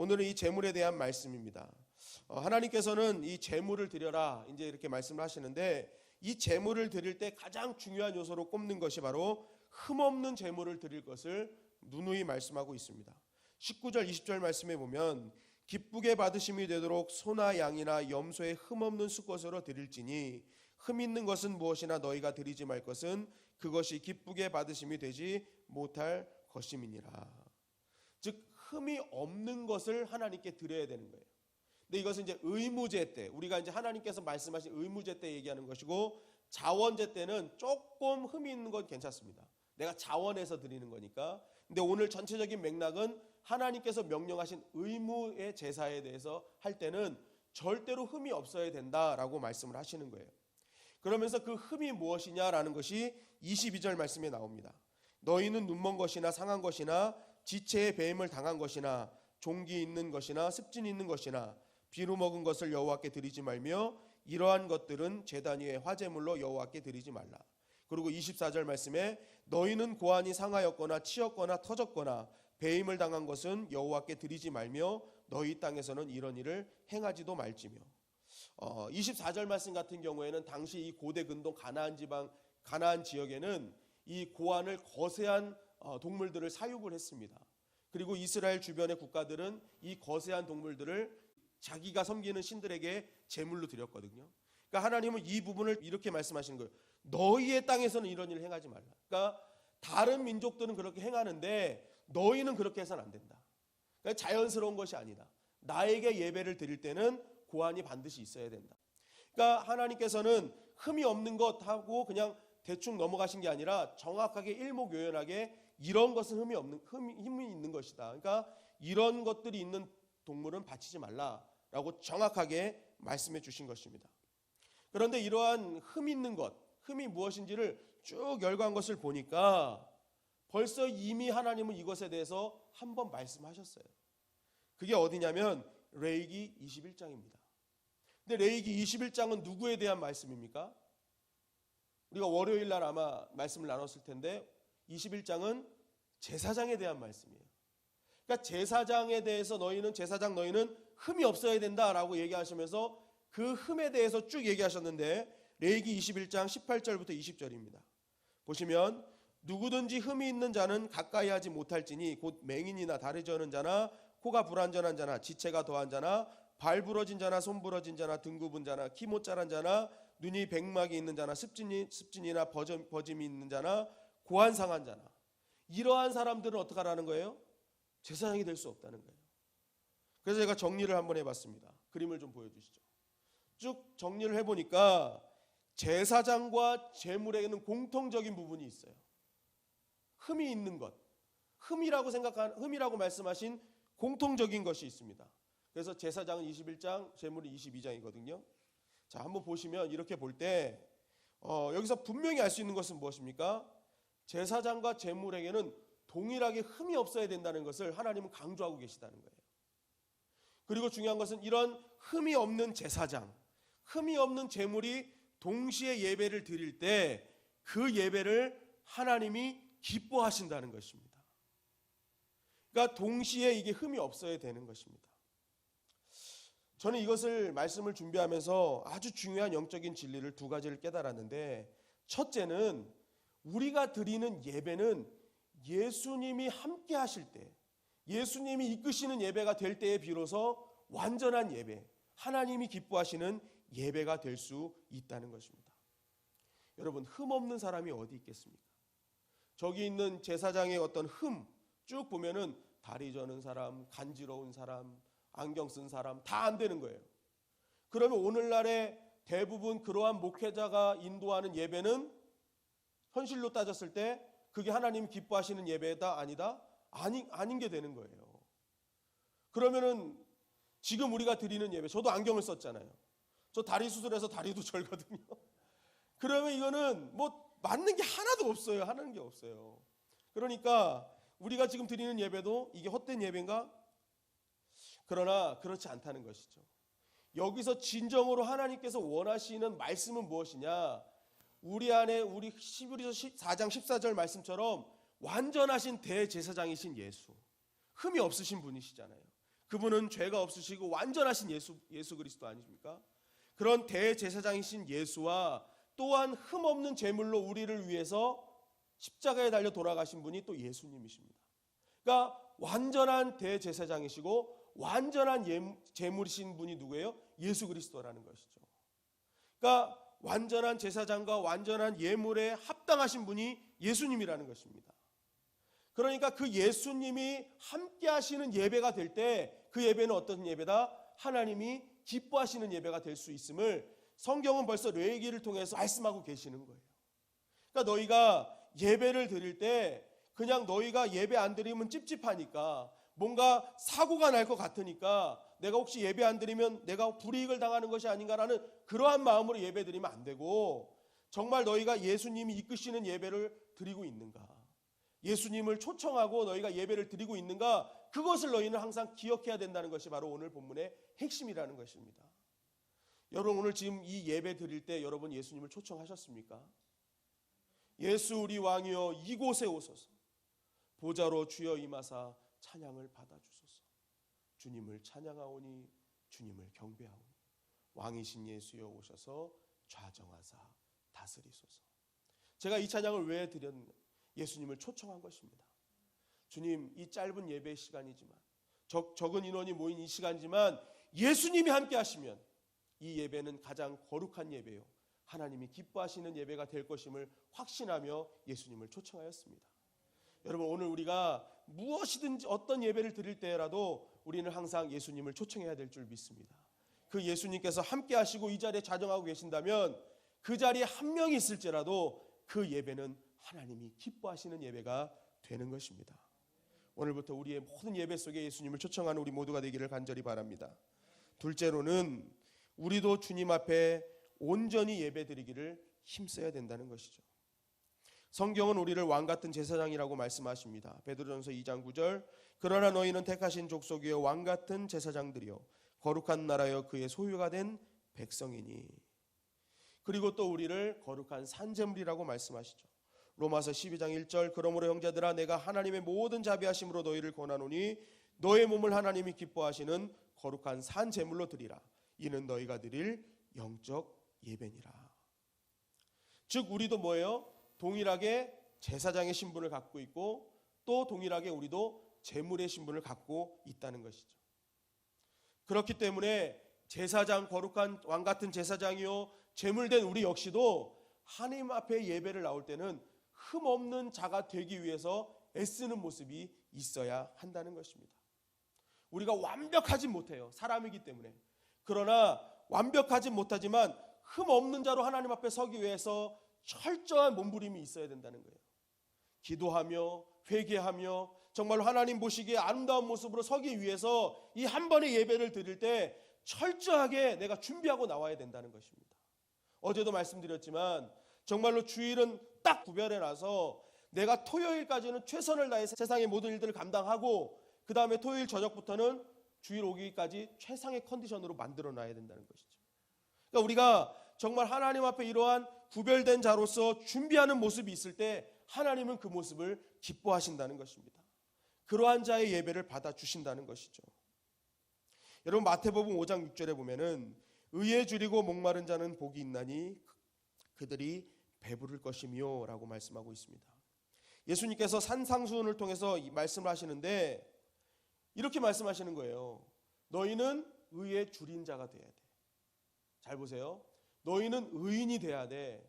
오늘은 이 제물에 대한 말씀입니다. 하나님께서는 이 제물을 드려라 이제 이렇게 말씀을 하시는데, 이 제물을 드릴 때 가장 중요한 요소로 꼽는 것이 바로 흠없는 제물을 드릴 것을 누누이 말씀하고 있습니다. 19절 20절 말씀에 보면 기쁘게 받으심이 되도록 소나 양이나 염소의 흠없는 수것으로 드릴지니 흠 있는 것은 무엇이나 너희가 드리지 말 것은 그것이 기쁘게 받으심이 되지 못할 것임이니라. 즉 흠이 없는 것을 하나님께 드려야 되는 거예요. 근데 이것은 이제 의무제 때, 우리가 이제 하나님께서 말씀하신 의무제 때 얘기하는 것이고, 자원제 때는 조금 흠이 있는 건 괜찮습니다. 내가 자원해서 드리는 거니까. 근데 오늘 전체적인 맥락은 하나님께서 명령하신 의무의 제사에 대해서 할 때는 절대로 흠이 없어야 된다라고 말씀을 하시는 거예요. 그러면서 그 흠이 무엇이냐라는 것이 22절 말씀에 나옵니다. 너희는 눈먼 것이나 상한 것이나 지체의 배임을 당한 것이나 종기 있는 것이나 습진 있는 것이나 비루 먹은 것을 여호와께 드리지 말며 이러한 것들은 제단 위에 화제물로 여호와께 드리지 말라. 그리고 24절 말씀에 너희는 고안이 상하였거나 치였거나 터졌거나 배임을 당한 것은 여호와께 드리지 말며 너희 땅에서는 이런 일을 행하지도 말지며. 24절 말씀 같은 경우에는 당시 이 고대 근동 가나안 지방, 가나안 지역에는 이 고안을 거세한 동물들을 사육을 했습니다. 그리고 이스라엘 주변의 국가들은 이 거세한 동물들을 자기가 섬기는 신들에게 제물로 드렸거든요. 그러니까 하나님은 이 부분을 이렇게 말씀하시는 거예요. 너희의 땅에서는 이런 일을 행하지 말라. 그러니까 다른 민족들은 그렇게 행하는데 너희는 그렇게 해서는 안 된다. 그러니까 자연스러운 것이 아니다. 나에게 예배를 드릴 때는 고안이 반드시 있어야 된다. 그러니까 하나님께서는 흠이 없는 것하고 그냥 대충 넘어가신 게 아니라 정확하게 일목요연하게 이런 것은 흠이 있는 것이다. 그러니까 이런 것들이 있는 동물은 바치지 말라라고 정확하게 말씀해 주신 것입니다. 그런데 이러한 흠 있는 것, 흠이 무엇인지를 쭉 열거한 것을 보니까 벌써 이미 하나님은 이것에 대해서 한번 말씀하셨어요. 그게 어디냐면 레위기 21장입니다. 근데 레위기 21장은 누구에 대한 말씀입니까? 우리가 월요일 날 아마 말씀을 나눴을 텐데 21장은 제사장에 대한 말씀이에요. 그러니까 제사장에 대해서 너희는 흠이 없어야 된다라고 얘기하시면서 그 흠에 대해서 쭉 얘기하셨는데 레위기 21장 18절부터 20절입니다. 보시면 누구든지 흠이 있는 자는 가까이 하지 못할지니 곧 맹인이나 다리 저는 자나 코가 불완전한 자나 지체가 더한 자나 발 부러진 자나 손 부러진 자나 등 굽은 자나 키 못 자란 자나 눈이 백막이 있는 자나 습진이나 버짐이 있는 자나 고안 상한 자나, 이러한 사람들은 어떻게 하라는 거예요? 제사장이 될 수 없다는 거예요. 그래서 제가 정리를 한번 해봤습니다. 그림을 좀 보여주시죠. 쭉 정리를 해보니까 제사장과 제물에는 공통적인 부분이 있어요. 흠이 있는 것, 흠이라고 말씀하신 공통적인 것이 있습니다. 그래서 제사장은 21장, 제물은 22장이거든요. 자, 한번 보시면 이렇게 볼 때 여기서 분명히 알 수 있는 것은 무엇입니까? 제사장과 제물에게는 동일하게 흠이 없어야 된다는 것을 하나님은 강조하고 계시다는 거예요. 그리고 중요한 것은 이런 흠이 없는 제사장, 흠이 없는 제물이 동시에 예배를 드릴 때 그 예배를 하나님이 기뻐하신다는 것입니다. 그러니까 동시에 이게 흠이 없어야 되는 것입니다. 저는 이것을 말씀을 준비하면서 아주 중요한 영적인 진리를 두 가지를 깨달았는데, 첫째는 우리가 드리는 예배는 예수님이 함께 하실 때, 예수님이 이끄시는 예배가 될 때에 비로소 완전한 예배, 하나님이 기뻐하시는 예배가 될 수 있다는 것입니다. 여러분, 흠 없는 사람이 어디 있겠습니까? 저기 있는 제사장의 어떤 흠 쭉 보면은 다리 저는 사람, 간지러운 사람, 안경 쓴 사람 다 안 되는 거예요. 그러면 오늘날의 대부분 그러한 목회자가 인도하는 예배는 현실로 따졌을 때 그게 하나님 기뻐하시는 예배다 아니다? 아닌 게 되는 거예요. 그러면은 지금 우리가 드리는 예배, 저도 안경을 썼잖아요. 저 다리 수술해서 다리도 절거든요. 그러면 이거는 뭐 맞는 게 하나도 없어요. 하는 게 없어요. 그러니까 우리가 지금 드리는 예배도 이게 헛된 예배인가? 그러나 그렇지 않다는 것이죠. 여기서 진정으로 하나님께서 원하시는 말씀은 무엇이냐? 우리 안에 우리 히브리서 4장 14절 말씀처럼 완전하신 대제사장이신 예수, 흠이 없으신 분이시잖아요. 그분은 죄가 없으시고 완전하신 예수 그리스도 아니십니까? 그런 대제사장이신 예수와 또한 흠없는 제물로 우리를 위해서 십자가에 달려 돌아가신 분이 또 예수님이십니다. 그러니까 완전한 대제사장이시고 완전한 제물이신 분이 누구예요? 예수 그리스도라는 것이죠. 그러니까 완전한 제사장과 완전한 예물에 합당하신 분이 예수님이라는 것입니다. 그러니까 그 예수님이 함께 하시는 예배가 될 때 그 예배는 어떤 예배다? 하나님이 기뻐하시는 예배가 될 수 있음을 성경은 벌써 레위기를 통해서 말씀하고 계시는 거예요. 그러니까 너희가 예배를 드릴 때 그냥 너희가 예배 안 드리면 찝찝하니까 뭔가 사고가 날 것 같으니까 내가 혹시 예배 안 드리면 내가 불이익을 당하는 것이 아닌가라는 그러한 마음으로 예배 드리면 안 되고, 정말 너희가 예수님이 이끄시는 예배를 드리고 있는가, 예수님을 초청하고 너희가 예배를 드리고 있는가, 그것을 너희는 항상 기억해야 된다는 것이 바로 오늘 본문의 핵심이라는 것입니다. 여러분, 오늘 지금 이 예배 드릴 때 여러분 예수님을 초청하셨습니까? 예수 우리 왕이여 이곳에 오소서, 보좌로 주여 임하사 찬양을 받아주소서. 주님을 찬양하오니 주님을 경배하오니 왕이신 예수여 오셔서 좌정하사 다스리소서. 제가 이 찬양을 왜 드렸는가? 예수님을 초청한 것입니다. 주님, 이 짧은 예배 시간이지만, 적은 인원이 모인 이 시간이지만 예수님이 함께 하시면 이 예배는 가장 거룩한 예배요, 하나님이 기뻐하시는 예배가 될 것임을 확신하며 예수님을 초청하였습니다. 여러분, 오늘 우리가 무엇이든지 어떤 예배를 드릴 때라도 우리는 항상 예수님을 초청해야 될 줄 믿습니다. 그 예수님께서 함께 하시고 이 자리에 자정하고 계신다면 그 자리에 한 명이 있을지라도 그 예배는 하나님이 기뻐하시는 예배가 되는 것입니다. 오늘부터 우리의 모든 예배 속에 예수님을 초청하는 우리 모두가 되기를 간절히 바랍니다. 둘째로는 우리도 주님 앞에 온전히 예배드리기를 힘써야 된다는 것이죠. 성경은 우리를 왕같은 제사장이라고 말씀하십니다. 베드로전서 2장 9절, 그러나 너희는 택하신 족속이여 왕같은 제사장들이여 거룩한 나라여 그의 소유가 된 백성이니. 그리고 또 우리를 거룩한 산제물이라고 말씀하시죠. 로마서 12장 1절, 그러므로 형제들아 내가 하나님의 모든 자비하심으로 너희를 권하노니 너의 몸을 하나님이 기뻐하시는 거룩한 산제물로 드리라. 이는 너희가 드릴 영적 예배니라. 즉 우리도 뭐예요? 동일하게 제사장의 신분을 갖고 있고 또 동일하게 우리도 제물의 신분을 갖고 있다는 것이죠. 그렇기 때문에 제사장, 거룩한 왕같은 제사장이요 제물된 우리 역시도 하나님 앞에 예배를 나올 때는 흠없는 자가 되기 위해서 애쓰는 모습이 있어야 한다는 것입니다. 우리가 완벽하지 못해요. 사람이기 때문에. 그러나 완벽하지 못하지만 흠없는 자로 하나님 앞에 서기 위해서 철저한 몸부림이 있어야 된다는 거예요. 기도하며 회개하며 정말 하나님 보시기에 아름다운 모습으로 서기 위해서 이 한 번의 예배를 드릴 때 철저하게 내가 준비하고 나와야 된다는 것입니다. 어제도 말씀드렸지만 정말로 주일은 딱 구별해놔서 내가 토요일까지는 최선을 다해서 세상의 모든 일들을 감당하고 그 다음에 토요일 저녁부터는 주일 오기까지 최상의 컨디션으로 만들어놔야 된다는 것이죠. 그러니까 우리가 정말 하나님 앞에 이러한 구별된 자로서 준비하는 모습이 있을 때 하나님은 그 모습을 기뻐하신다는 것입니다. 그러한 자의 예배를 받아주신다는 것이죠. 여러분 마태복음 5장 6절에 보면은 의에 줄이고 목마른 자는 복이 있나니 그들이 배부를 것이며 라고 말씀하고 있습니다. 예수님께서 산상수훈을 통해서 이 말씀을 하시는데 이렇게 말씀하시는 거예요. 너희는 의에 줄인 자가 돼야 돼. 잘 보세요. 너희는 의인이 돼야 돼.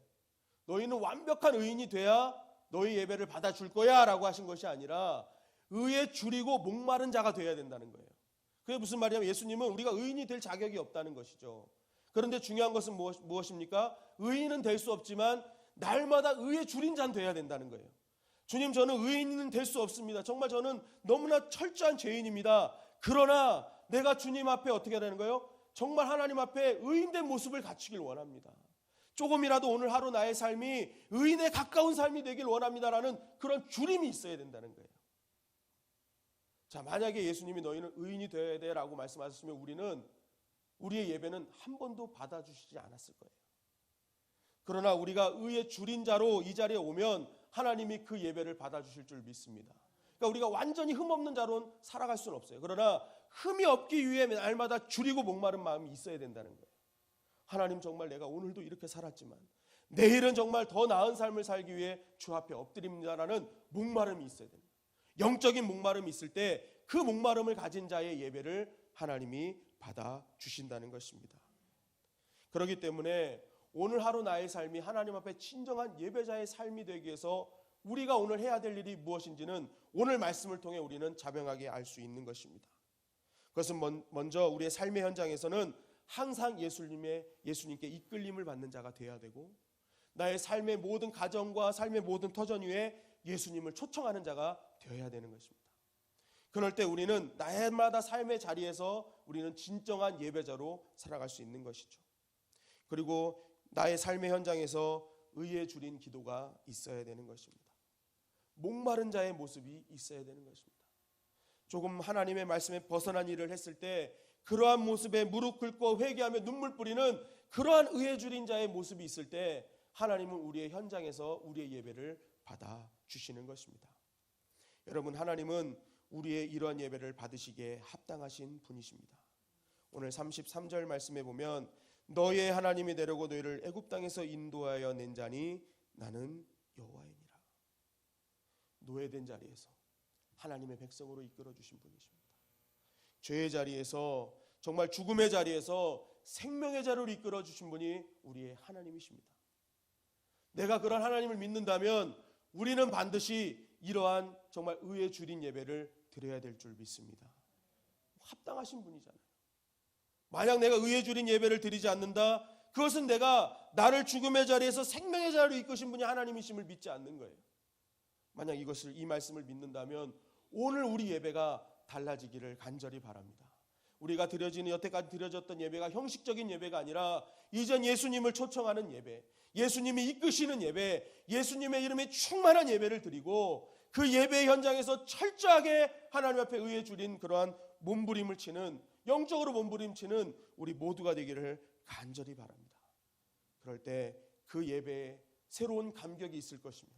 너희는 완벽한 의인이 돼야 너희 예배를 받아줄 거야 라고 하신 것이 아니라 의에 줄이고 목마른 자가 돼야 된다는 거예요. 그게 무슨 말이냐면 예수님은 우리가 의인이 될 자격이 없다는 것이죠. 그런데 중요한 것은 무엇입니까? 의인은 될 수 없지만 날마다 의에 줄인 자는 돼야 된다는 거예요. 주님, 저는 의인은 될 수 없습니다. 정말 저는 너무나 철저한 죄인입니다. 그러나 내가 주님 앞에 어떻게 되는 거예요? 정말 하나님 앞에 의인된 모습을 갖추길 원합니다. 조금이라도 오늘 하루 나의 삶이 의인에 가까운 삶이 되길 원합니다라는 그런 줄임이 있어야 된다는 거예요. 자, 만약에 예수님이 너희는 의인이 되어야 돼 라고 말씀하셨으면 우리는 우리의 예배는 한 번도 받아주시지 않았을 거예요. 그러나 우리가 의에 줄인 자로 이 자리에 오면 하나님이 그 예배를 받아주실 줄 믿습니다. 그러니까 우리가 완전히 흠없는 자로는 살아갈 수는 없어요. 그러나 흠이 없기 위해 날마다 줄이고 목마른 마음이 있어야 된다는 거예요. 하나님, 정말 내가 오늘도 이렇게 살았지만 내일은 정말 더 나은 삶을 살기 위해 주 앞에 엎드립니다라는 목마름이 있어야 됩니다. 영적인 목마름이 있을 때 그 목마름을 가진 자의 예배를 하나님이 받아 주신다는 것입니다. 그렇기 때문에 오늘 하루 나의 삶이 하나님 앞에 진정한 예배자의 삶이 되기 위해서 우리가 오늘 해야 될 일이 무엇인지는 오늘 말씀을 통해 우리는 자명하게 알 수 있는 것입니다. 그것은 먼저 우리의 삶의 현장에서는 항상 예수님께 이끌림을 받는 자가 되어야 되고, 나의 삶의 모든 가정과 삶의 모든 터전 위에 예수님을 초청하는 자가 되어야 되는 것입니다. 그럴 때 우리는 날마다 삶의 자리에서 우리는 진정한 예배자로 살아갈 수 있는 것이죠. 그리고 나의 삶의 현장에서 의에 줄인 기도가 있어야 되는 것입니다. 목마른 자의 모습이 있어야 되는 것입니다. 조금 하나님의 말씀에 벗어난 일을 했을 때 그러한 모습에 무릎 꿇고 회개하며 눈물 뿌리는 그러한 의에 줄인 자의 모습이 있을 때 하나님은 우리의 현장에서 우리의 예배를 받아 주시는 것입니다. 여러분, 하나님은 우리의 이러한 예배를 받으시기에 합당하신 분이십니다. 오늘 33절 말씀에 보면 너의 하나님이 되려고 너희를 애굽 땅에서 인도하여 낸 자니 나는 여호와이니라. 노예된 자리에서 하나님의 백성으로 이끌어 주신 분이십니다. 죄의 자리에서, 정말 죽음의 자리에서 생명의 자리로 이끌어 주신 분이 우리의 하나님이십니다. 내가 그런 하나님을 믿는다면 우리는 반드시 이러한 정말 의에 줄인 예배를 드려야 될 줄 믿습니다. 합당하신 분이잖아요. 만약 내가 의에 줄인 예배를 드리지 않는다, 그것은 내가 나를 죽음의 자리에서 생명의 자리로 이끄신 분이 하나님이심을 믿지 않는 거예요. 만약 이 말씀을 믿는다면 오늘 우리 예배가 달라지기를 간절히 바랍니다. 우리가 여태까지 드려졌던 예배가 형식적인 예배가 아니라 이전 예수님을 초청하는 예배, 예수님이 이끄시는 예배, 예수님의 이름에 충만한 예배를 드리고 그 예배 현장에서 철저하게 하나님 앞에 의에 줄인 그러한 몸부림을 치는, 영적으로 몸부림치는 우리 모두가 되기를 간절히 바랍니다. 그럴 때 그 예배에 새로운 감격이 있을 것이며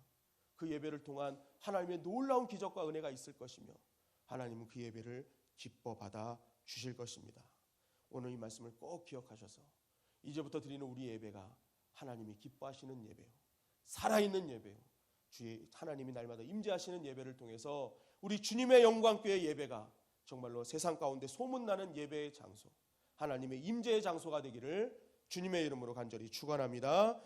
그 예배를 통한 하나님의 놀라운 기적과 은혜가 있을 것이며 하나님은 그 예배를 기뻐 받아 주실 것입니다. 오늘 이 말씀을 꼭 기억하셔서 이제부터 드리는 우리 예배가 하나님이 기뻐하시는 예배요, 살아있는 예배요, 주의 하나님이 날마다 임재하시는 예배를 통해서 우리 주님의 영광교회 예배가 정말로 세상 가운데 소문나는 예배의 장소, 하나님의 임재의 장소가 되기를 주님의 이름으로 간절히 축원합니다.